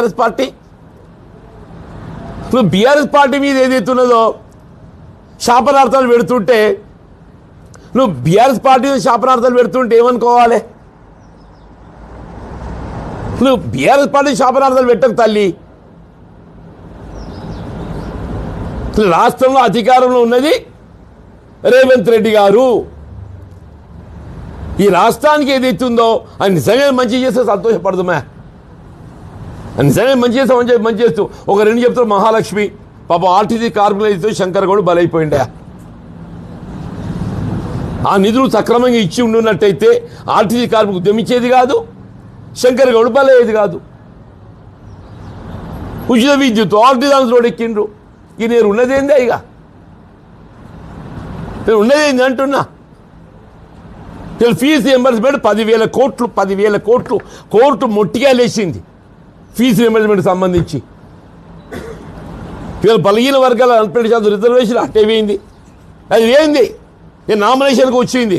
BRS party? నువ్వు BRS party మీద ఏదైతున్నదో శాపనార్థాలు పెడుతుంటే, నువ్వు బీఆర్ఎస్ పార్టీ మీద శాపనార్థాలు పెడుతుంటే ఏమనుకోవాలి? నువ్వు బీఆర్ఎస్ పార్టీ శాపనార్థాలు పెట్టకు తల్లి. రాష్ట్రంలో అధికారంలో ఉన్నది రేవంత్ రెడ్డి గారు. ఈ రాష్ట్రానికి ఏదైతుందో అది నిజంగా మంచి చేస్తే సంతోషపడదుమే. నిజంగా మంచి చేస్తామని చెప్పి మంచి చేస్తూ ఒక రెండు చెప్తారు. మహాలక్ష్మి పాపం ఆర్టీసీ కార్మికులైతే శంకర్ గౌడ్ బలైపోయిండే. ఆ నిధులు సక్రమంగా ఇచ్చి ఉండున్నట్టయితే ఆర్టీసీ కార్మికులు ఉద్యమించేది కాదు, శంకర్ గౌడ్ బలయ్యేది కాదు. ఉచిత విద్యుత్ ఆర్టీసీ రోడ్ ఎక్కిండ్రు. ఇక నేను ఉన్నదేందే, ఇక నేను ఉన్నదేంది అంటున్నా. ఫీజు రియంబర్స్మెంట్ 10,000 కోట్లు కోర్టు మొట్టిగా లేచింది ఫీజు రియంబర్స్మెంట్ సంబంధించి. ఇవాళ బలహీన వర్గాల 40% రిజర్వేషన్ అట్టే వేయింది. అది వేయింది, నేను నామినేషన్కి వచ్చింది.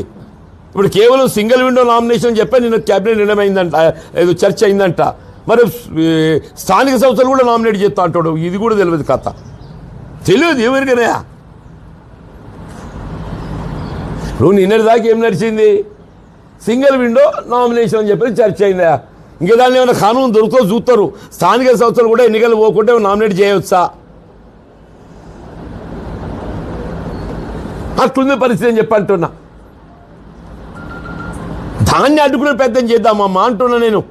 ఇప్పుడు కేవలం సింగిల్ విండో నామినేషన్ చెప్పి నిన్న క్యాబినెట్ నిర్ణయం అయిందంట, ఏదో చర్చ అయిందంట. మరి స్థానిక సంస్థలు కూడా నామినేట్ చేస్తా అంటాడు. ఇది కూడా తెలియదు, కథ తెలియదు ఎవరికైనా. నువ్వు నిన్నటి దాకా ఏం నడిచింది? సింగిల్ విండో నామినేషన్ అని చెప్పి చర్చ అయిందా? ఇంకా దాన్ని ఏమైనా కానూన్ దొరుకుతో చూస్తారు. స్థానిక సంస్థలు కూడా ఎన్నికలు పోకుంటే నామినేట్ చేయవచ్చా? అట్లుంది పరిస్థితి అని చెప్పి అంటున్నా. దాన్ని అడ్డుకునే ప్రయత్నం చేద్దామమ్మా అంటున్నా నేను.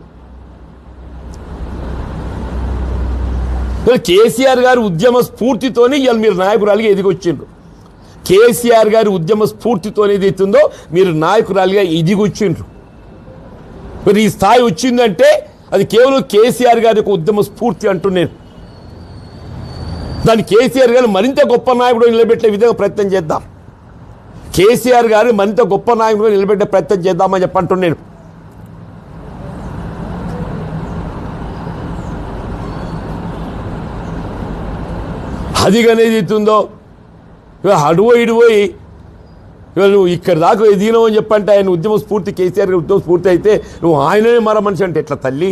కేసీఆర్ గారి ఉద్యమ స్ఫూర్తితోనే ఇవాళ మీరు నాయకురాలిగా ఎదిగొచ్చిండ్రు. కేసీఆర్ గారి ఉద్యమ స్ఫూర్తితోనే ఏదైతుందో మీరు నాయకురాలిగా ఎదిగొచ్చిండ్రు. మరి ఈ స్థాయి వచ్చిందంటే అది కేవలం కేసీఆర్ గారి యొక్క ఉద్యమ స్ఫూర్తి అంటున్నాను. దాన్ని కేసీఆర్ గారు మరింత గొప్ప నాయకుడు నిలబెట్టే విధంగా ప్రయత్నం చేద్దాం. కేసీఆర్ గారు మరింత గొప్ప నాయకుడు నిలబెట్టే ప్రయత్నం చేద్దామని చెప్పంటున్నాను. అది అనేది అవుతుందో ఇవాళ ఇడిపోయి ఇవాళ నువ్వు ఇక్కడ దాకా ఎదిగినావు అని చెప్పంటే ఆయన ఉద్యమ స్ఫూర్తి కేసీఆర్ గారి ఉద్యమ స్ఫూర్తి అయితే నువ్వు ఆయననే మర మనిషి అంటే ఎట్లా తల్లి?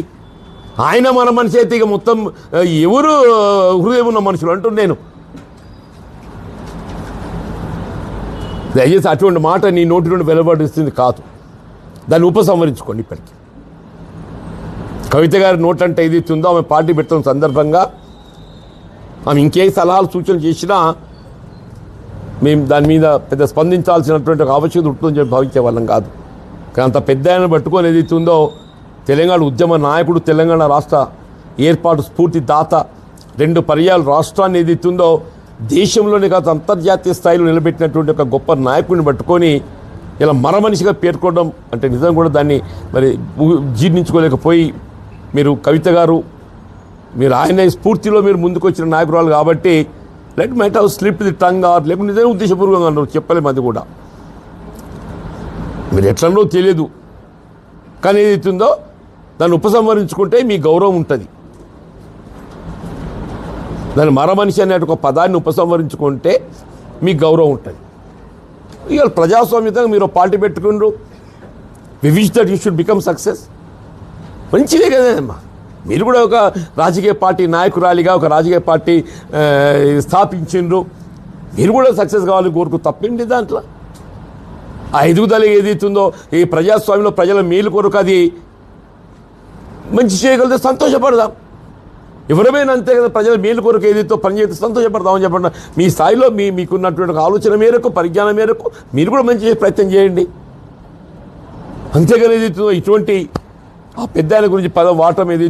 ఆయన మన మనిషి అయితే ఇక మొత్తం ఎవరు హృదయం ఉన్న మనుషులు అంటూ నేను. దయచేసి అటువంటి మాట నీ నోటి నుండి వెలువడిస్తుంది కాదు. దాన్ని ఉపసంహరించుకోండి. ఇప్పటికీ కవిత గారి నోట్ అంటే ఏదైతుందో ఆమె పార్టీ పెడుతున్న సందర్భంగా ఆమె ఇంకే సలహాలు సూచనలు చేసినా మేము దాని మీద పెద్ద స్పందించాల్సినటువంటి ఒక ఆవశ్యకత ఉంటుందని చెప్పి భావించే వాళ్ళం కాదు. కానీ అంత పెద్ద ఆయన పట్టుకొని ఏదైతుందో తెలంగాణ ఉద్యమ నాయకుడు, తెలంగాణ రాష్ట్ర ఏర్పాటు స్ఫూర్తి దాత, 2 పర్యాలు రాష్ట్రాన్ని ఏదైతుందో దేశంలోనే కాదు అంతర్జాతీయ స్థాయిలో నిలబెట్టినటువంటి ఒక గొప్ప నాయకుడిని పట్టుకొని ఇలా మరమనిషిగా పేర్కొనడం అంటే నిజం కూడా దాన్ని మరి జీర్ణించుకోలేకపోయి మీరు కవిత గారు మీరు ఆయన స్ఫూర్తిలో మీరు ముందుకు వచ్చిన నాయకురాలు కాబట్టి let might have slipped the tongue or లేకపోతే నిజంగా ఉద్దేశపూర్వకంగా అన్నారు, చెప్పలేము. అది కూడా మీరు ఎట్లనో తెలియదు. కానీ ఏదైతుందో దాన్ని ఉపసంహరించుకుంటే మీ గౌరవం ఉంటుంది. దాన్ని మరమనిషి అనే ఒక పదాన్ని ఉపసంహరించుకుంటే మీ గౌరవం ఉంటుంది. ఇవాళ ప్రజాస్వామ్యంగా మీరు పార్టీ పెట్టుకుండ్రు. We wish that you should become success. మంచిదే కదమ్మా. మీరు కూడా ఒక రాజకీయ పార్టీ నాయకురాలిగా ఒక రాజకీయ పార్టీ స్థాపించిండ్రు. మీరు కూడా సక్సెస్ కావాలని కోరుకు తప్పేంటి దాంట్లో. ఆ ఎదుగుదల ఏదైతుందో ఈ ప్రజాస్వామ్యంలో ప్రజల మేలు కొరకు అది మంచి చేయగలిగితే సంతోషపడదాం. ఎవరమైనా అంతే కదా, ప్రజల మేలు కొరకు ఏదైతే పనిచేస్తే సంతోషపడదామని చెప్పండి. మీ స్థాయిలో మీకున్నటువంటి ఆలోచన మేరకు పరిజ్ఞానం మేరకు మీరు కూడా మంచి చేసే ప్రయత్నం చేయండి. అంతేగాని ఏదైతుందో ఇటువంటి ఆ పెద్ద ఆయన గురించి పదం వాటం ఏది